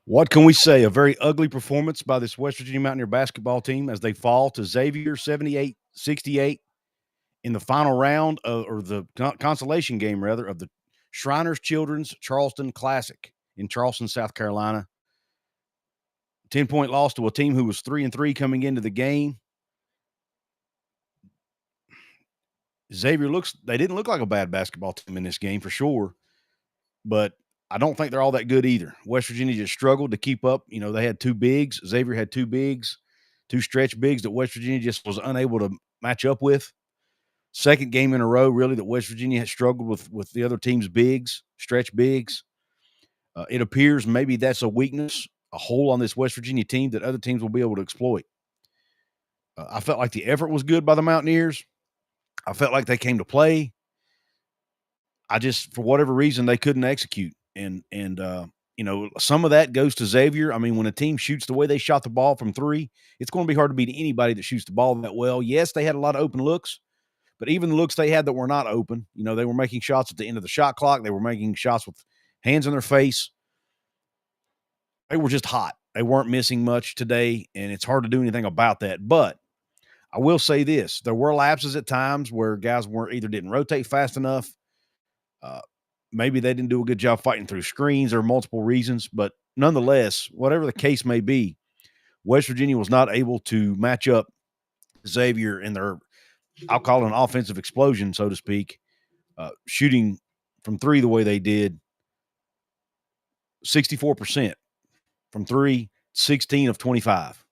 What can we say? A very ugly performance by this West Virginia Mountaineer basketball team as they fall to Xavier 78-68 in the final round or the consolation game, rather, of the Shriners Children's Charleston Classic in Charleston, South Carolina. 10-point loss to a team who was 3-3 coming into the game. Xavier they didn't look like a bad basketball team in this game for sure, but I don't think they're all that good either. West Virginia just struggled to keep up. You know, they had two bigs. Xavier had two bigs, two stretch bigs that West Virginia just was unable to match up with. Second game in a row, really, that West Virginia has struggled with the other team's bigs, stretch bigs. It appears maybe that's a weakness, a hole on this West Virginia team that other teams will be able to exploit. I felt like the effort was good by the Mountaineers. I felt like they came to play. I just, for whatever reason, they couldn't execute. And you know, some of that goes to Xavier. I mean, when a team shoots the way they shot the ball from three, it's going to be hard to beat anybody that shoots the ball that well. Yes, they had a lot of open looks, but even the looks they had that were not open, you know, they were making shots at the end of the shot clock. They were making shots with hands on their face. They were just hot. They weren't missing much today, and it's hard to do anything about that. But I will say this. There were lapses at times where guys either didn't rotate fast enough, maybe they didn't do a good job fighting through screens. There are multiple reasons, but nonetheless, whatever the case may be, West Virginia was not able to match up Xavier in their, I'll call it an offensive explosion, so to speak, shooting from three the way they did. 64% from three, 16 of 25.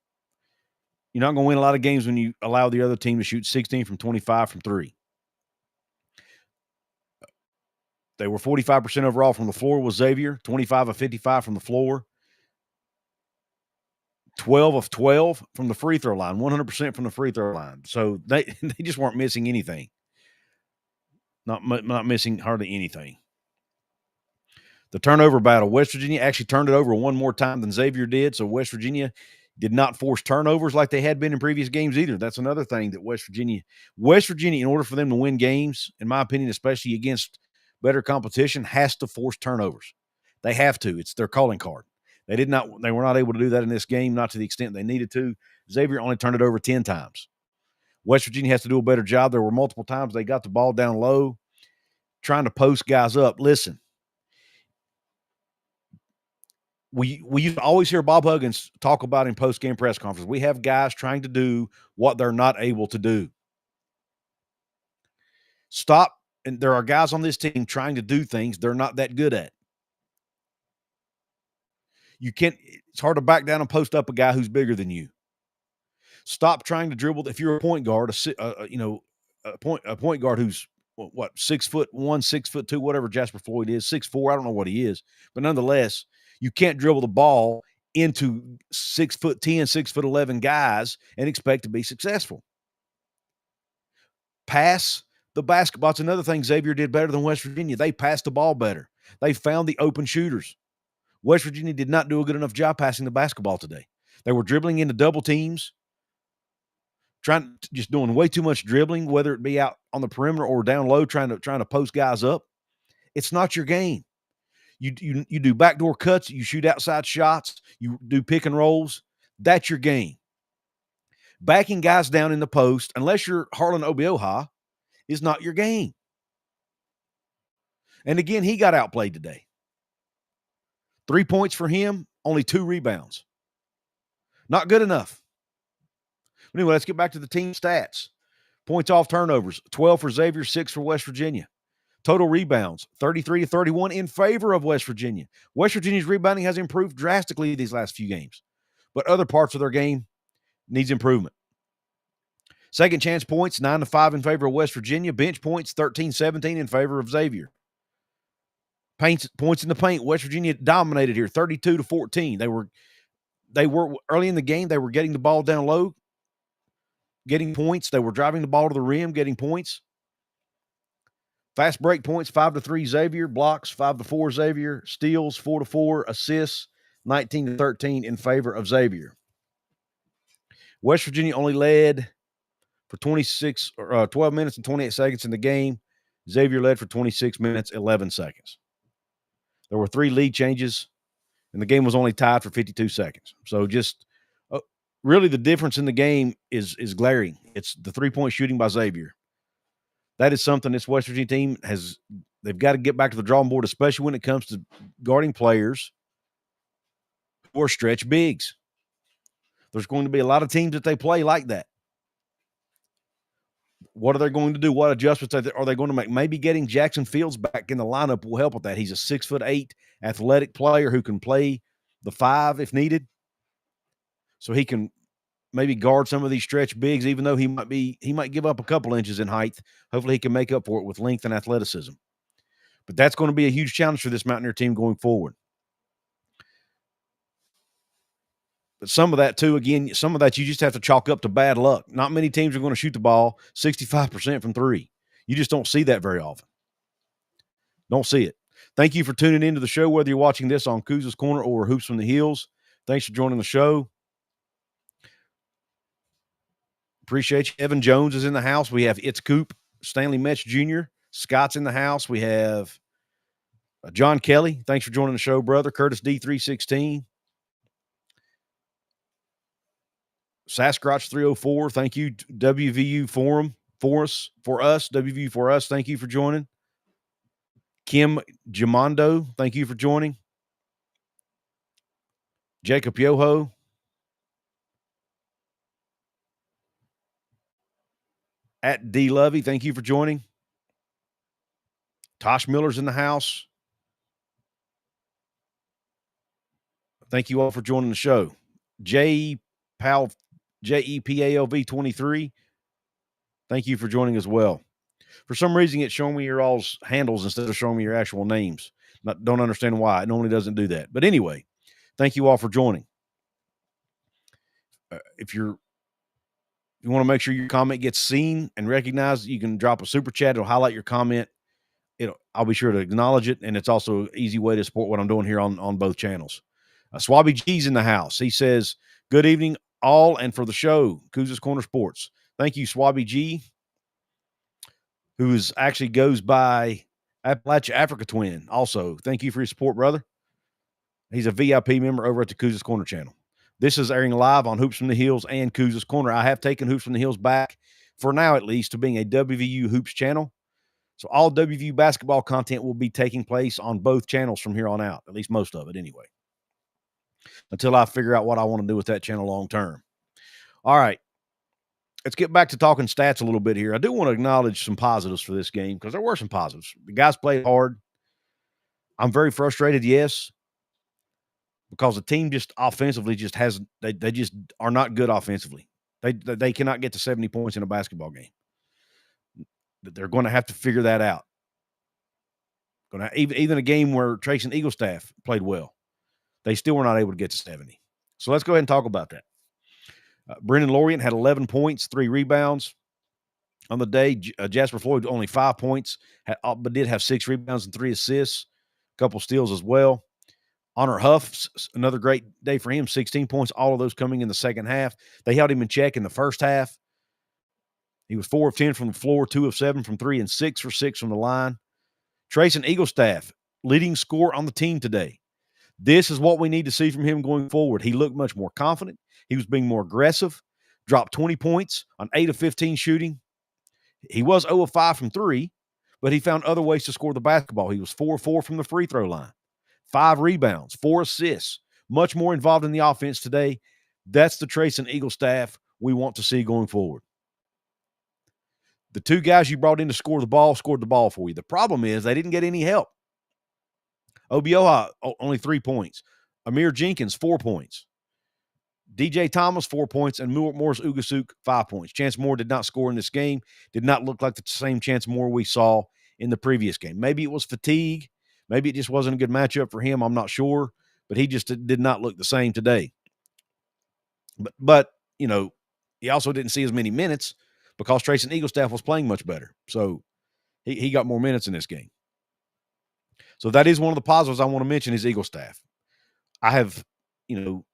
You're not going to win a lot of games when you allow the other team to shoot 16 from 25 from three. They were 45% overall from the floor with Xavier, 25 of 55 from the floor, 12 of 12 from the free throw line, 100% from the free throw line. So they just weren't missing anything. Not missing hardly anything. The turnover battle, West Virginia actually turned it over one more time than Xavier did, so West Virginia did not force turnovers like they had been in previous games either. That's another thing that West Virginia, in order for them to win games, in my opinion, especially against better competition, has to force turnovers. They have to. It's their calling card. They were not able to do that in this game, not to the extent they needed to. Xavier only turned it over 10 times. West Virginia has to do a better job. There were multiple times they got the ball down low, trying to post guys up. Listen, we used to always hear Bob Huggins talk about in post-game press conference. We have guys trying to do what they're not able to do. Stop. And there are guys on this team trying to do things they're not that good at. It's hard to back down and post up a guy who's bigger than you. Stop trying to dribble. If you're a point guard, a point guard who's 6'1", 6'2", whatever Jasper Floyd is, 6'4", I don't know what he is, but nonetheless, you can't dribble the ball into 6'10", 6'11" guys and expect to be successful. Pass the basketball. It's another thing Xavier did better than West Virginia. They passed the ball better. They found the open shooters. West Virginia did not do a good enough job passing the basketball today. They were dribbling into double teams, just doing way too much dribbling, whether it be out on the perimeter or down low, trying to post guys up. It's not your game. You do backdoor cuts, you shoot outside shots, you do pick and rolls. That's your game. Backing guys down in the post, unless you're Harlan Obioha, is not your game. And again, he got outplayed today. 3 points for him, only 2 rebounds. Not good enough. But anyway, let's get back to the team stats. Points off turnovers, 12 for Xavier, 6 for West Virginia. Total rebounds, 33-31 in favor of West Virginia. West Virginia's rebounding has improved drastically these last few games, but other parts of their game needs improvement. Second chance points, 9-5 in favor of West Virginia. Bench points, 13-17 in favor of Xavier. Points in the paint, West Virginia dominated here, 32-14. They were early in the game, they were getting the ball down low, getting points. They were driving the ball to the rim, getting points. Fast break points, 5-3 Xavier. Blocks, 5-4 Xavier. Steals, 4-4. Assists, 19-13 in favor of Xavier. West Virginia only led for 12 minutes and 28 seconds in the game. Xavier led for 26 minutes, 11 seconds. There were 3 lead changes and the game was only tied for 52 seconds. So just really the difference in the game is glaring. It's the three-point shooting by Xavier. That is something this West Virginia team they've got to get back to the drawing board, especially when it comes to guarding players or stretch bigs. There's going to be a lot of teams that they play like that. What are they going to do? What adjustments are they going to make? Maybe getting Jackson Fields back in the lineup will help with that. He's a 6'8" athletic player who can play the 5 if needed. So he can maybe guard some of these stretch bigs, even though he might give up a couple inches in height. Hopefully he can make up for it with length and athleticism. But that's going to be a huge challenge for this Mountaineer team going forward. But some of that too, again, some of that you just have to chalk up to bad luck. Not many teams are going to shoot the ball 65% from 3. You just don't see that very often. Don't see it. Thank you for tuning into the show, whether you're watching this on Couz's Corner or Hoops from the Hills. Thanks for joining the show. Appreciate you. Evan Jones is in the house. We have It's Coop, Stanley Metz Jr., Scott's in the house. We have John Kelly. Thanks for joining the show, brother. Curtis D316. Sasquatch 304. Thank you. WVU Forum for us. WVU for us. Thank you for joining. Kim Jamondo. Thank you for joining. Jacob Yoho. At D Lovey. Thank you for joining. Tosh Miller's in the house. Thank you all for joining the show. JEPALV 23. Thank you for joining as well. For some reason, it's showing me your all's handles instead of showing me your actual names. Don't understand why. It normally doesn't do that. But anyway, thank you all for joining. If you want to make sure your comment gets seen and recognized, you can drop a super chat. It'll highlight your comment. I'll be sure to acknowledge it, and it's also an easy way to support what I'm doing here on both channels. Swabby G's in the house. He says, good evening, all, and for the show, Couz's Corner Sports. Thank you, Swabby G, who actually goes by Appalachia Africa Twin. Also, thank you for your support, brother. He's a VIP member over at the Couz's Corner channel. This is airing live on Hoops from the Hills and Couz's Corner. I have taken Hoops from the Hills back, for now at least, to being a WVU Hoops channel. So all WVU basketball content will be taking place on both channels from here on out, at least most of it anyway, until I figure out what I want to do with that channel long term. All right. Let's get back to talking stats a little bit here. I do want to acknowledge some positives for this game because there were some positives. The guys played hard. I'm very frustrated, yes, because the team just offensively just they just are not good offensively. They cannot get to 70 points in a basketball game. They're going to have to figure that out. Even a game where Trace and Eaglestaff played well, they still were not able to get to 70. So let's go ahead and talk about that. Brendan Lorient had 11 points, 3 rebounds on the day. Jasper Floyd only 5 points, but did have 6 rebounds and 3 assists, a couple steals as well. Honor Huff, another great day for him, 16 points, all of those coming in the second half. They held him in check in the first half. He was 4 of 10 from the floor, 2 of 7 from 3, and 6 for 6 from the line. Trace and Eaglestaff, leading scorer on the team today. This is what we need to see from him going forward. He looked much more confident. He was being more aggressive, dropped 20 points on 8 of 15 shooting. He was 0 of 5 from 3, but he found other ways to score the basketball. He was 4 of 4 from the free throw line, 5 rebounds, 4 assists, much more involved in the offense today. That's the Trace and Eaglestaff we want to see going forward. The 2 guys you brought in to scored the ball for you. The problem is they didn't get any help. Obioha, only 3 points. Amir Jenkins, 4 points. DJ Thomas, 4 points. And Morris Ugasuk, 5 points. Chance Moore did not score in this game. Did not look like the same Chance Moore we saw in the previous game. Maybe it was fatigue. Maybe it just wasn't a good matchup for him. I'm not sure. But he just did not look the same today. But you know, he also didn't see as many minutes because Trace and Eaglestaff was playing much better. So he got more minutes in this game. So that is one of the positives I want to mention is Eaglestaff. I have, I don't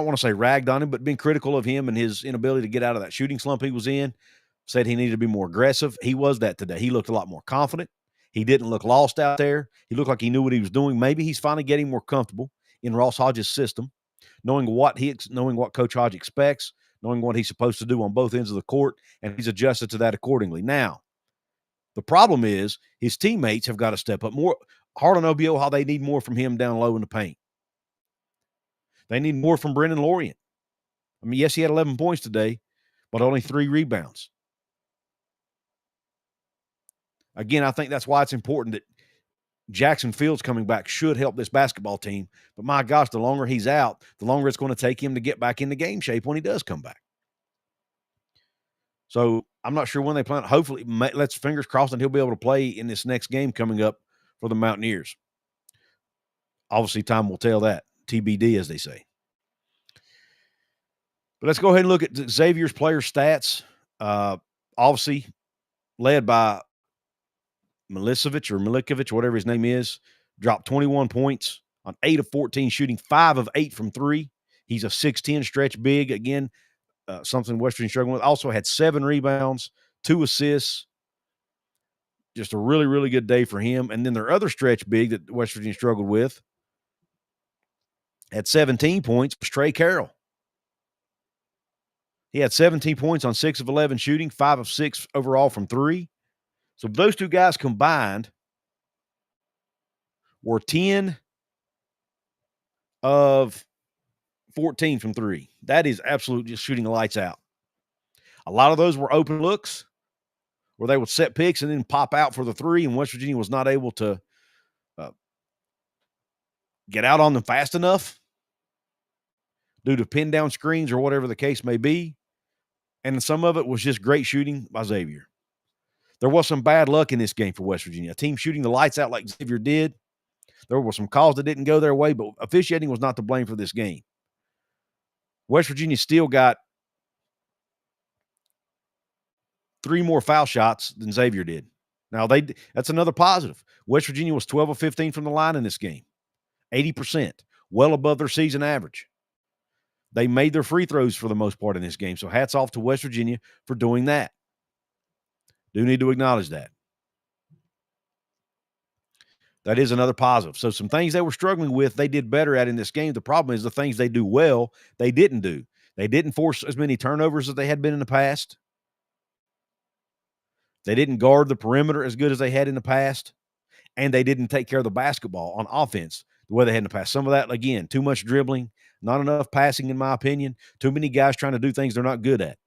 want to say ragged on him, but been critical of him and his inability to get out of that shooting slump he was in. Said he needed to be more aggressive. He was that today. He looked a lot more confident. He didn't look lost out there. He looked like he knew what he was doing. Maybe he's finally getting more comfortable. in Ross Hodges' system, knowing what Coach Hodge expects, knowing what he's supposed to do on both ends of the court, and he's adjusted to that accordingly. Now, the problem is his teammates have got to step up more. Harlan Obioha, they need more from him down low in the paint. They need more from Brendan Lorient. I mean, yes, he had 11 points today, but only 3 rebounds. Again, I think that's why it's important that Jackson Fields coming back should help this basketball team. But my gosh, the longer he's out, the longer it's going to take him to get back into game shape when he does come back. So I'm not sure when they plan. Hopefully, let's fingers crossed that he'll be able to play in this next game coming up for the Mountaineers. Obviously, time will tell that. TBD, as they say. But let's go ahead and look at Xavier's player stats. Obviously, led by Milikovic, whatever his name is, dropped 21 points on 8 of 14 shooting, 5 of 8 from 3. He's a 6'10" stretch big. Again, something West Virginia struggling with. Also had 7 rebounds, 2 assists. Just a really, really good day for him. And then their other stretch big that West Virginia struggled with had 17 points was Trey Carroll. He had 17 points on 6 of 11 shooting, 5 of 6 overall from 3. So those two guys combined were 10 of 14 from 3. That is absolutely just shooting the lights out. A lot of those were open looks where they would set picks and then pop out for the 3, and West Virginia was not able to get out on them fast enough due to pin down screens or whatever the case may be. And some of it was just great shooting by Xavier. There was some bad luck in this game for West Virginia. A team shooting the lights out like Xavier did. There were some calls that didn't go their way, but officiating was not to blame for this game. West Virginia still got 3 more foul shots than Xavier did. Now, that's another positive. West Virginia was 12 of 15 from the line in this game, 80%, well above their season average. They made their free throws for the most part in this game, so hats off to West Virginia for doing that. Do need to acknowledge that. That is another positive. So some things they were struggling with, they did better at in this game. The problem is the things they do well, they didn't do. They didn't force as many turnovers as they had been in the past. They didn't guard the perimeter as good as they had in the past. And they didn't take care of the basketball on offense the way they had in the past. Some of that, again, too much dribbling, not enough passing, in my opinion. Too many guys trying to do things they're not good at.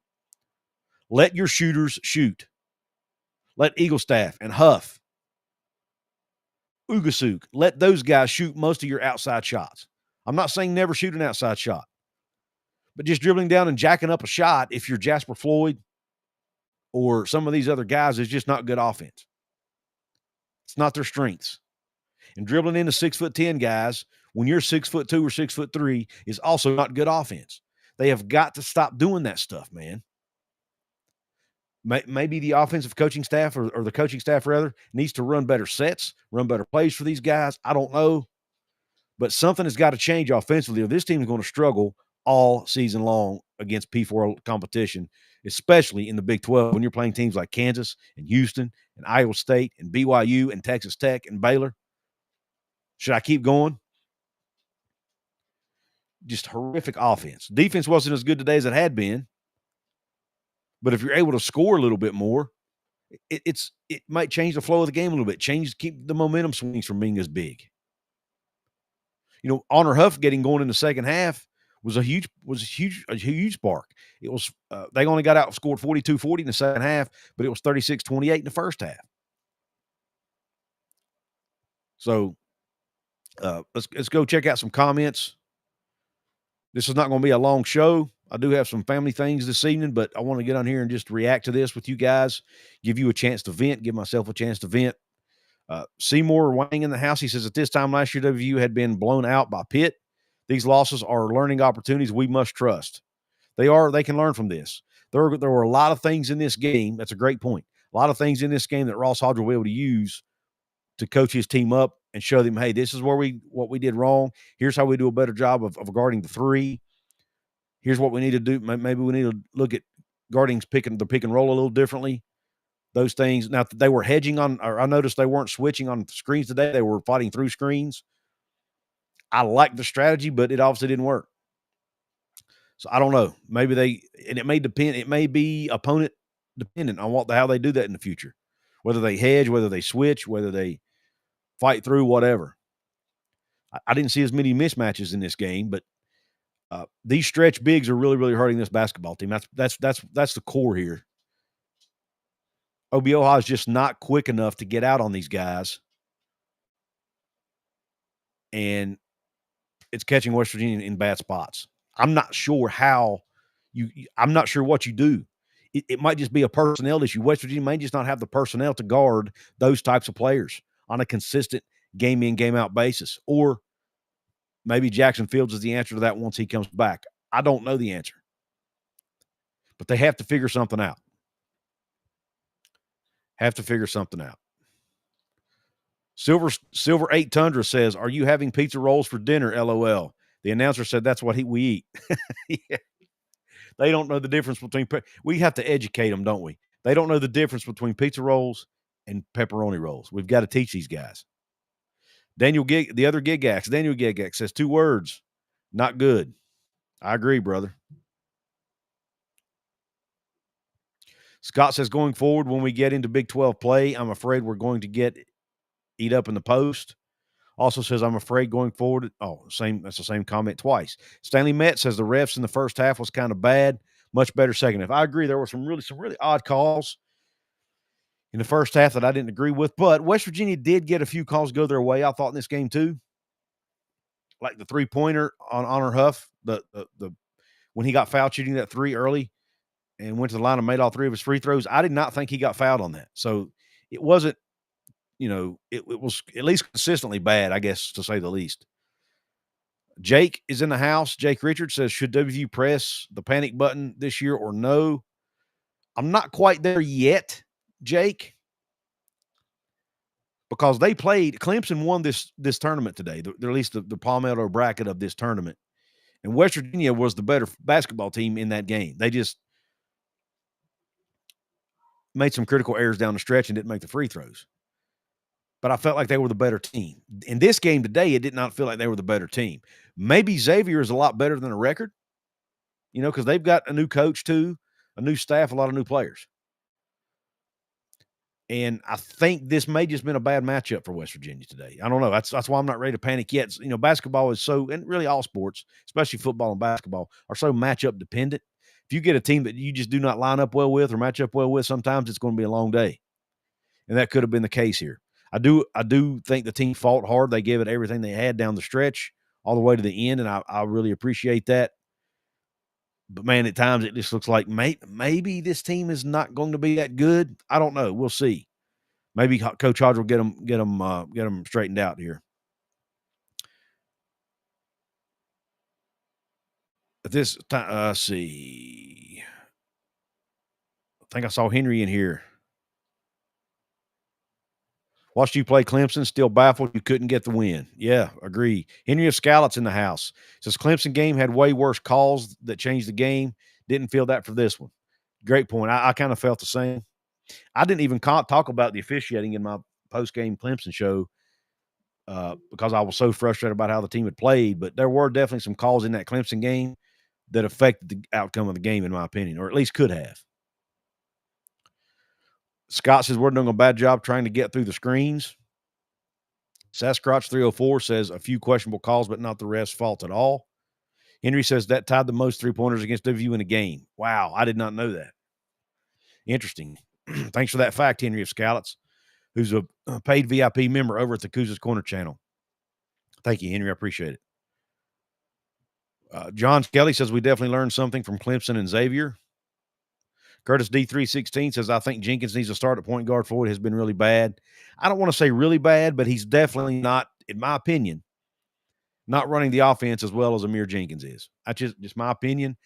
Let your shooters shoot. Let Eaglestaff and Huff, Ugasuk, let those guys shoot most of your outside shots. I'm not saying never shoot an outside shot, but just dribbling down and jacking up a shot if you're Jasper Floyd or some of these other guys is just not good offense. It's not their strengths. And dribbling into 6'10" guys when you're 6'2" or 6'3" is also not good offense. They have got to stop doing that stuff, man. Maybe the offensive coaching staff or the coaching staff, rather, needs to run better sets, run better plays for these guys. I don't know. But something has got to change offensively, or this team is going to struggle all season long against P4 competition, especially in the Big 12 when you're playing teams like Kansas and Houston and Iowa State and BYU and Texas Tech and Baylor. Should I keep going? Just horrific offense. Defense wasn't as good today as it had been. But if you're able to score a little bit more, it might change the flow of the game a little bit. Keep the momentum swings from being as big. You know, Honor Huff getting going in the second half was a huge spark. It was they only got outscored 42-40 in the second half, but it was 36-28 in the first half. So let's go check out some comments. This is not going to be a long show. I do have some family things this evening, but I want to get on here and just react to this with you guys, give you a chance to vent, give myself a chance to vent. Seymour Wang in the house, he says, at this time last year, WVU had been blown out by Pitt. These losses are learning opportunities we must trust. They can learn from this. There were a lot of things in this game. That's a great point. A lot of things in this game that Ross Hodge will be able to use to coach his team up and show them, hey, this is what we did wrong. Here's how we do a better job of guarding the 3. Here's what we need to do. Maybe we need to look at guarding the pick and roll a little differently. Those things. Now, they were hedging on, or I noticed they weren't switching on screens today. They were fighting through screens. I like the strategy, but it obviously didn't work. So I don't know. Maybe it may depend. It may be opponent dependent on how they do that in the future, whether they hedge, whether they switch, whether they fight through, whatever. I didn't see as many mismatches in this game, but these stretch bigs are really, really hurting this basketball team. That's the core here. Obioha is just not quick enough to get out on these guys, and it's catching West Virginia in bad spots. I'm not sure how I'm not sure what you do. It might just be a personnel issue. West Virginia may just not have the personnel to guard those types of players on a consistent game in, game out basis. Or maybe Jackson Fields is the answer to that once he comes back. I don't know the answer. But they have to figure something out. Silver 8 Tundra says, "Are you having pizza rolls for dinner? LOL." The announcer said that's what we eat. Yeah. They don't know the difference between we have to educate them, don't we? They don't know the difference between pizza rolls and pepperoni rolls. We've got to teach these guys. Daniel Gigax says 2 words, not good. I agree, brother. Scott says, going forward, when we get into Big 12 play, I'm afraid we're going to eat up in the post. Also says, I'm afraid going forward. That's the same comment twice. Stanley Metz says the refs in the first half was kind of bad. Much better second half. I agree. There were some really odd calls in the first half that I didn't agree with, but West Virginia did get a few calls go their way, I thought, in this game too. Like the 3-pointer on Honor Huff, the when he got foul shooting that 3 early and went to the line and made all 3 of his free throws. I did not think he got fouled on that. So it wasn't, it was at least consistently bad, I guess, to say the least. Jake is in the house. Jake Richards says, should WVU press the panic button this year or no? I'm not quite there yet, Jake, because they played. Clemson won this tournament today, at least the Palmetto bracket of this tournament. And West Virginia was the better basketball team in that game. They just made some critical errors down the stretch and didn't make the free throws. But I felt like they were the better team. In this game today, it did not feel like they were the better team. Maybe Xavier is a lot better than a record, because they've got a new coach too, a new staff, a lot of new players. And I think this may just been a bad matchup for West Virginia today. I don't know. That's why I'm not ready to panic yet. Basketball is so, and really all sports, especially football and basketball, are so matchup dependent. If you get a team that you just do not line up well with or match up well with, sometimes it's going to be a long day. And that could have been the case here. I do think the team fought hard. They gave it everything they had down the stretch all the way to the end, and I really appreciate that. But, man, at times it just looks like maybe this team is not going to be that good. I don't know. We'll see. Maybe Coach Hodge will get them straightened out here. At this time, let's see. I think I saw Henry in here. Watched you play Clemson, still baffled you couldn't get the win. Yeah, agree. Henry of Scallott's in the house. Says Clemson game had way worse calls that changed the game. Didn't feel that for this one. Great point. I kind of felt the same. I didn't even talk about the officiating in my post-game Clemson show because I was so frustrated about how the team had played. But there were definitely some calls in that Clemson game that affected the outcome of the game, in my opinion, or at least could have. Scott says we're doing a bad job trying to get through the screens. Sasquatch 304 says a few questionable calls, but not the refs' fault at all. Henry says that tied the most 3-pointers against WVU in a game. Wow, I did not know that. Interesting. Thanks for that fact, Henry of Scallots, who's a paid VIP member over at the Couz's Corner channel. Thank you, Henry. I appreciate it. John Skelly says we definitely learned something from Clemson and Xavier. Curtis D316 says, I think Jenkins needs to start at point guard for it. Has been really bad. I don't want to say really bad, but he's definitely not, in my opinion, not running the offense as well as Amir Jenkins is. That's just my opinion.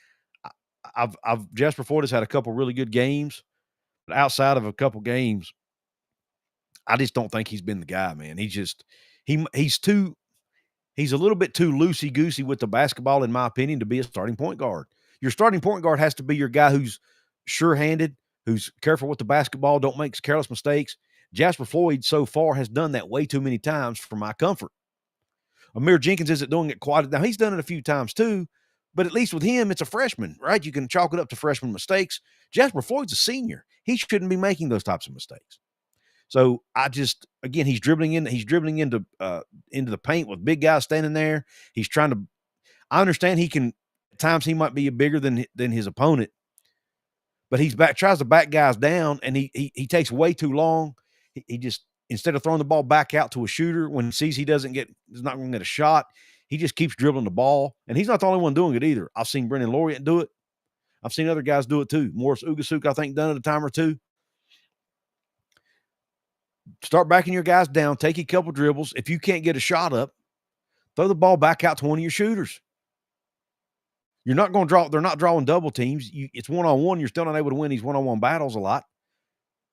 Jasper Ford has had a couple really good games, but outside of a couple games, I just don't think he's been the guy, man. He's a little bit too loosey-goosey with the basketball, in my opinion, to be a starting point guard. Your starting point guard has to be your guy who's sure-handed, who's careful with the basketball, don't make careless mistakes. Jasper Floyd so far has done that way too many times for my comfort. Amir Jenkins isn't doing it quite. Now, he's done it a few times too, but at least with him, it's a freshman, right? You can chalk it up to freshman mistakes. Jasper Floyd's a senior. He shouldn't be making those types of mistakes. So again, he's dribbling into the paint with big guys standing there. He's trying to. I understand at times he might be bigger than his opponent, but tries to back guys down, and he takes way too long. He just, instead of throwing the ball back out to a shooter when he sees he's not going to get a shot, he just keeps dribbling the ball. And he's not the only one doing it either. I've seen Brendan Lorient do it. I've seen other guys do it too. Morris Ugasuk, I think, done it a time or two. Start backing your guys down. Take a couple dribbles. If you can't get a shot up, throw the ball back out to one of your shooters. You're not going to draw. They're not drawing double teams. It's one-on-one. You're still not able to win these one-on-one battles a lot.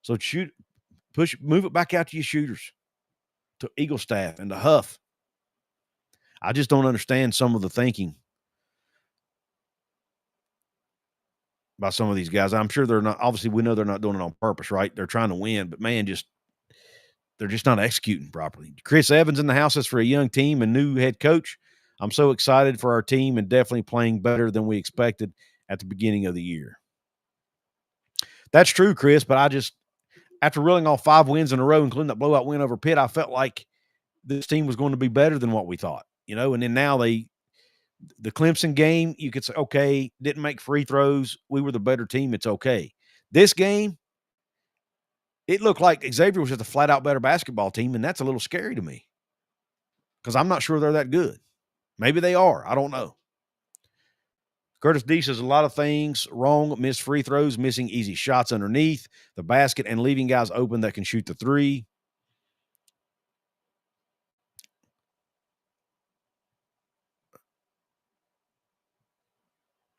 So move it back out to your shooters, to Eagle Staff and to Huff. I just don't understand some of the thinking by some of these guys. I'm sure they're not. Obviously, we know they're not doing it on purpose, right? They're trying to win, but man, they're just not executing properly. Chris Evans in the house is for a young team and new head coach. I'm so excited for our team and definitely playing better than we expected at the beginning of the year. That's true, Chris, but after reeling off 5 wins in a row, including that blowout win over Pitt, I felt like this team was going to be better than what we thought, and then now the Clemson game, you could say, okay, didn't make free throws. We were the better team. It's okay. This game, it looked like Xavier was just a flat-out better basketball team, and that's a little scary to me because I'm not sure they're that good. Maybe they are. I don't know. Curtis D says a lot of things wrong. Missed free throws, missing easy shots underneath the basket, and leaving guys open that can shoot the three.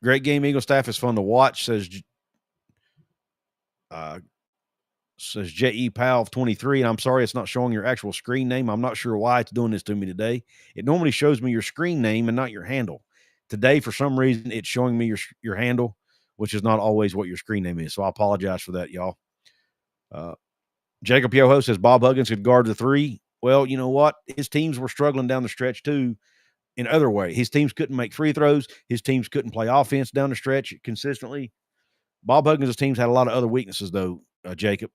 Great game. Eagle Staff is fun to watch, says J.E. Powell 23. And I'm sorry it's not showing your actual screen name. I'm not sure why it's doing this to me today. It normally shows me your screen name and not your handle. Today, for some reason, it's showing me your handle, which is not always what your screen name is. So I apologize for that, y'all. Jacob Yoho says Bob Huggins could guard the three. Well, you know what? His teams were struggling down the stretch too in other ways. His teams couldn't make free throws. His teams couldn't play offense down the stretch consistently. Bob Huggins' teams had a lot of other weaknesses, though, Jacob,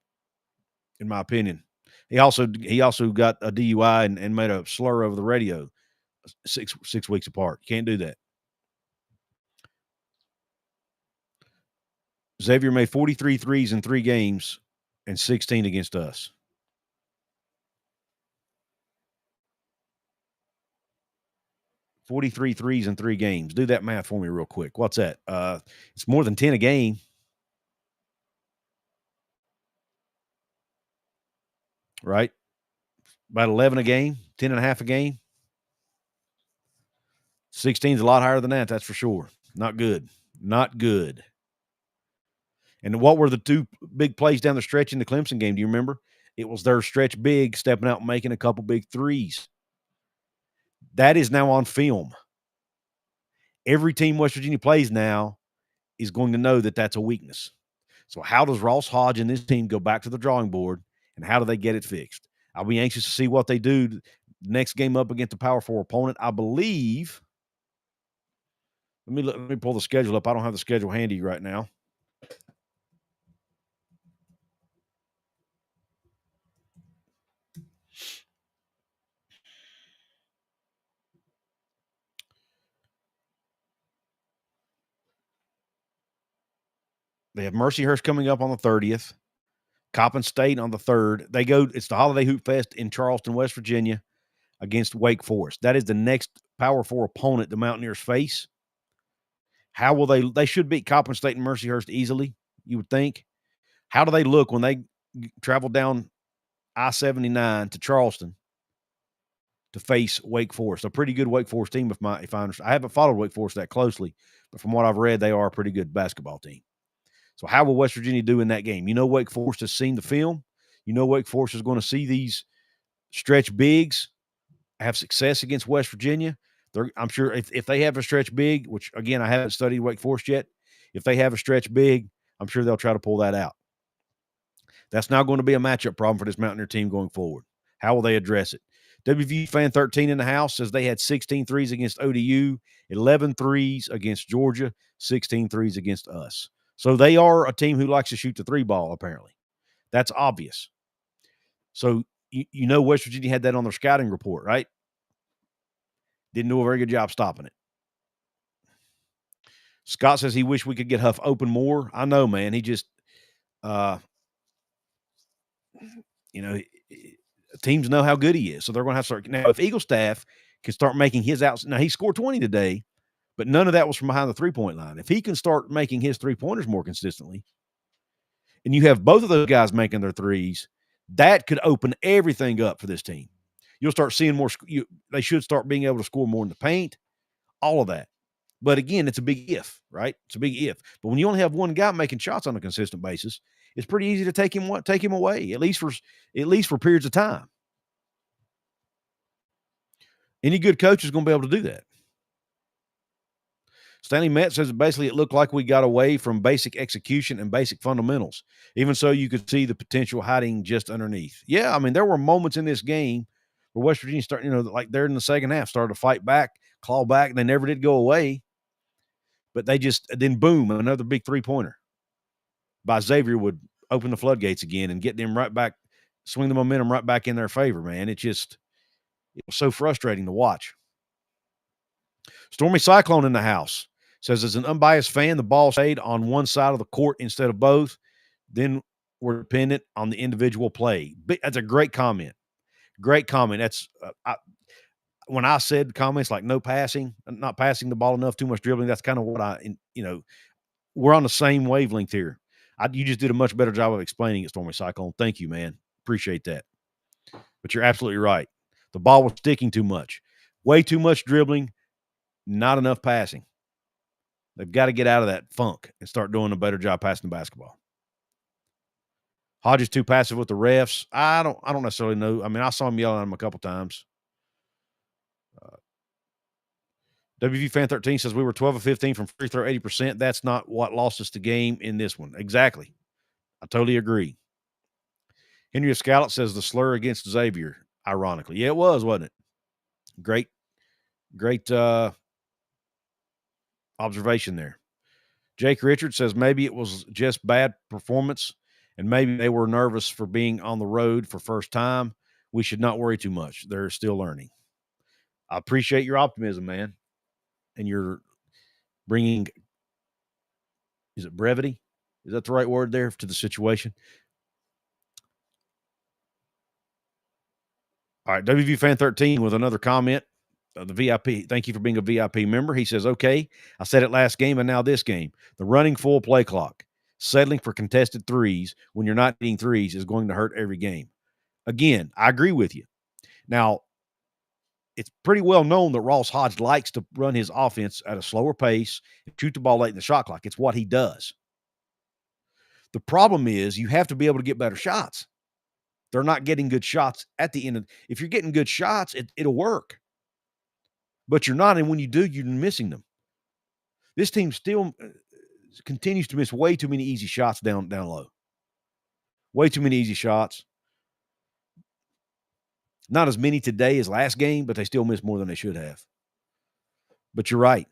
in my opinion. He also got a DUI and made a slur over the radio 6 weeks apart. You can't do that. Xavier made 43 threes in 3 games and 16 against us. $43 threes in 3 games. Do that math for me real quick. What's that? It's more than 10 a game. Right? About 11 a game, 10 and a half a game. 16 is a lot higher than that, that's for sure. Not good. Not good. And what were the 2 big plays down the stretch in the Clemson game? Do you remember? It was their stretch big stepping out and making a couple big threes. That is now on film. Every team West Virginia plays now is going to know that that's a weakness. So how does Ross Hodge and this team go back to the drawing board, and how do they get it fixed? I'll be anxious to see what they do next game up against a Power 4 opponent. I believe – let me pull the schedule up. I don't have the schedule handy right now. They have Mercyhurst coming up on the 30th. Coppin State on the 3rd. It's the Holiday Hoop Fest in Charleston, West Virginia against Wake Forest. That is the next Power 4 opponent the Mountaineers face. How will they should beat Coppin State and Mercyhurst easily, you would think. How do they look when they travel down I-79 to Charleston to face Wake Forest? A pretty good Wake Forest team, if I understand. I haven't followed Wake Forest that closely, but from what I've read, they are a pretty good basketball team. So how will West Virginia do in that game? Wake Forest has seen the film. Wake Forest is going to see these stretch bigs have success against West Virginia. I'm sure if they have a stretch big, which, again, I haven't studied Wake Forest yet, if they have a stretch big, I'm sure they'll try to pull that out. That's now going to be a matchup problem for this Mountaineer team going forward. How will they address it? WVU fan 13 in the house says they had 16 threes against ODU, 11 threes against Georgia, 16 threes against us. So they are a team who likes to shoot the three ball, apparently. That's obvious. So you know West Virginia had that on their scouting report, right? Didn't do a very good job stopping it. Scott says he wish we could get Huff open more. I know, man. He just, teams know how good he is, so they're going to have to start. Now, if Eagle staff can start making his outs, now he scored 20 today, but none of that was from behind the 3-point line. If he can start making his 3-pointers more consistently, and you have both of those guys making their threes, that could open everything up for this team. You'll start seeing more. They should start being able to score more in the paint, all of that. But again, it's a big if, right? It's a big if. But when you only have one guy making shots on a consistent basis, it's pretty easy to take him away, at least for periods of time. Any good coach is going to be able to do that. Stanley Metz says basically it looked like we got away from basic execution and basic fundamentals. Even so, you could see the potential hiding just underneath. Yeah, I mean, there were moments in this game where West Virginia started, like they're in the second half, started to fight back, claw back, and they never did go away. But they just, then boom, another big 3-pointer by Xavier would open the floodgates again and get them right back, swing the momentum right back in their favor, man. It was so frustrating to watch. Stormy Cyclone in the house says, as an unbiased fan, the ball stayed on one side of the court instead of both. Then we're dependent on the individual play. That's a great comment. Great comment. That's when I said comments like no passing, not passing the ball enough, too much dribbling. That's kind of what we're on the same wavelength here. You just did a much better job of explaining it, Stormy Cyclone. Thank you, man. Appreciate that. But you're absolutely right. The ball was sticking too much. Way too much dribbling, not enough passing. They've got to get out of that funk and start doing a better job passing the basketball. Hodges too passive with the refs. I don't necessarily know. I mean, I saw him yelling at him a couple times. WV Fan 13 says we were 12 of 15 from free throw, 80%. That's not what lost us the game in this one. Exactly. I totally agree. Henry Escallet says the slur against Xavier, ironically. Yeah, it was, wasn't it? Great observation there. Jake Richards says maybe it was just bad performance and maybe they were nervous for being on the road for first time. We should not worry too much. They're still learning. I appreciate your optimism, man. And you're bringing, is it brevity? Is that the right word there to the situation? All right, WV Fan 13 with another comment. The VIP, thank you for being a VIP member. He says, okay, I said it last game and now this game. The running full play clock, settling for contested threes when you're not hitting threes is going to hurt every game. Again, I agree with you. Now, it's pretty well known that Ross Hodge likes to run his offense at a slower pace and shoot the ball late in the shot clock. It's what he does. The problem is you have to be able to get better shots. They're not getting good shots at the end. If you're getting good shots, it'll work. But you're not, and when you do, you're missing them. This team still continues to miss way too many easy shots down low. Way too many easy shots. Not as many today as last game, but they still miss more than they should have. But you're right.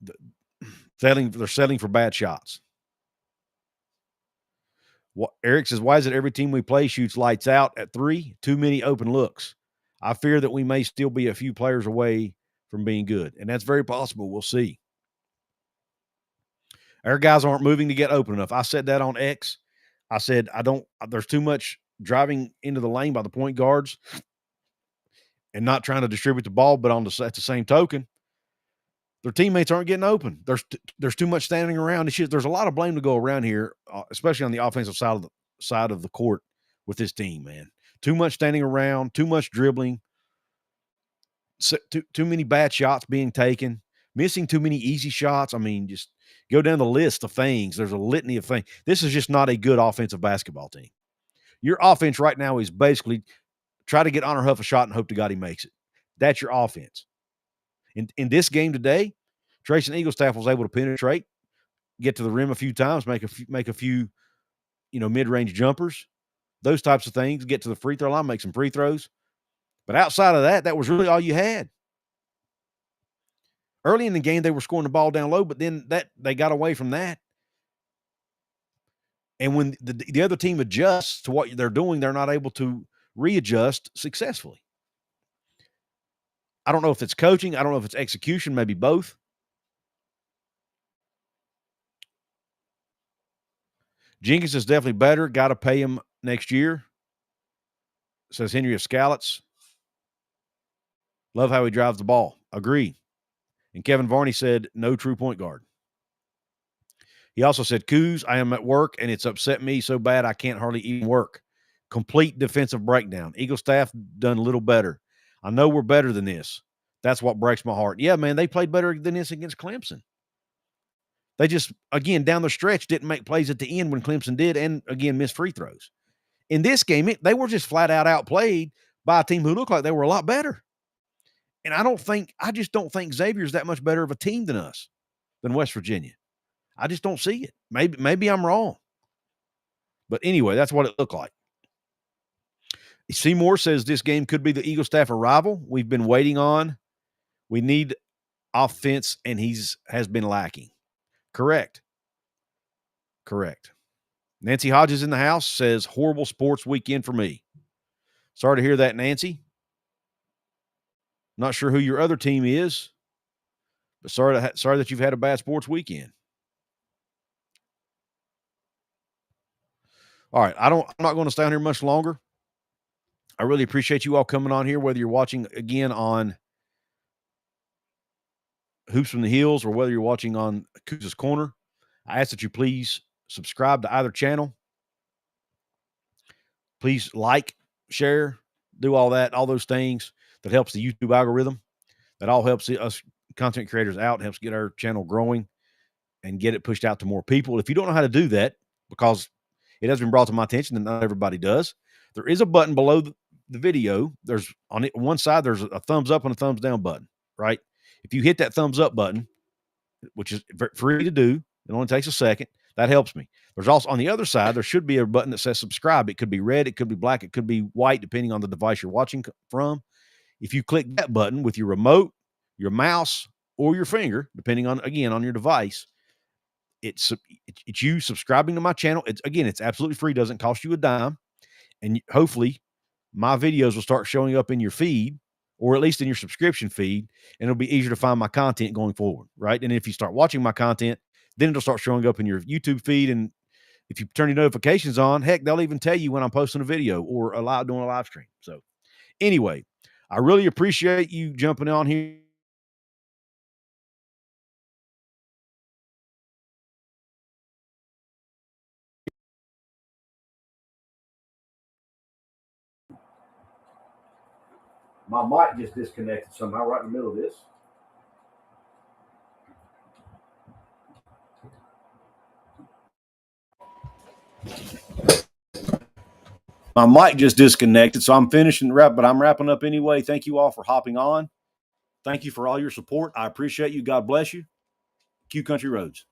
They're settling for bad shots. Eric says, why is it every team we play shoots lights out at 3? Too many open looks. I fear that we may still be a few players away from being good, and that's very possible. We'll see. Our guys aren't moving to get open enough. I said that on X. I said, there's too much driving into the lane by the point guards and not trying to distribute the ball, but at the same token, their teammates aren't getting open. There's too much standing around. There's a lot of blame to go around here, especially on the offensive side of the court with this team, man. Too much standing around, too much dribbling, too many bad shots being taken, missing too many easy shots. I mean, just go down the list of things. There's a litany of things. This is just not a good offensive basketball team. Your offense right now is basically try to get Honor Huff a shot and hope to God he makes it. That's your offense. In this game today, Trace and Eaglestaff was able to penetrate, get to the rim a few times, make a few, mid-range jumpers, those types of things, get to the free throw line, make some free throws. But outside of that, that was really all you had. Early in the game, they were scoring the ball down low, but then they got away from that. And when the other team adjusts to what they're doing, they're not able to readjust successfully. I don't know if it's coaching. I don't know if it's execution, maybe both. Jenkins is definitely better. Got to pay him next year, says Henry of Scallots. Love how he drives the ball. Agree. And Kevin Varney said, no true point guard. He also said, Couz, I am at work, and it's upset me so bad I can't hardly even work. Complete defensive breakdown. Eagle staff done a little better. I know we're better than this. That's what breaks my heart. Yeah, man, they played better than this against Clemson. They just, again, down the stretch, didn't make plays at the end when Clemson did, and, again, missed free throws. In this game, they were just flat out outplayed by a team who looked like they were a lot better. And I just don't think Xavier's that much better of a team than us, than West Virginia. I just don't see it. Maybe I'm wrong. But anyway, that's what it looked like. Seymour says this game could be the Eagle staff arrival we've been waiting on. We need offense, and has been lacking. Correct. Nancy Hodges in the house says, horrible sports weekend for me. Sorry to hear that, Nancy. Not sure who your other team is, but sorry that you've had a bad sports weekend. All right, I'm not going to stay on here much longer. I really appreciate you all coming on here, whether you're watching again on Hoops from the Hills or whether you're watching on Couz's Corner. I ask that you please subscribe to either channel. Please like, share, do all that, all those things that helps the YouTube algorithm. That all helps us content creators out, helps get our channel growing and get it pushed out to more people. If you don't know how to do that, because it has been brought to my attention that not everybody does, there is a button below the video. There's on it, one side, there's a thumbs up and a thumbs down button, right? If you hit that thumbs up button, which is free to do, it only takes a second, that helps me. There's also on the other side, there should be a button that says subscribe. It could be red, it could be black, it could be white, depending on the device you're watching from. If you click that button with your remote, your mouse, or your finger, depending on, again, on your device, it's you subscribing to my channel. It's absolutely free, doesn't cost you a dime. And hopefully my videos will start showing up in your feed, or at least in your subscription feed, and it'll be easier to find my content going forward, right? And if you start watching my content, then it'll start showing up in your YouTube feed. And if you turn your notifications on, heck, they'll even tell you when I'm posting a video or doing a live stream. So anyway, I really appreciate you jumping on here. My mic just disconnected somehow right in the middle of this. My mic just disconnected, so I'm finishing but I'm wrapping up anyway. Thank you all for hopping on. Thank you for all your support. I appreciate you. God bless you. Q Country Roads.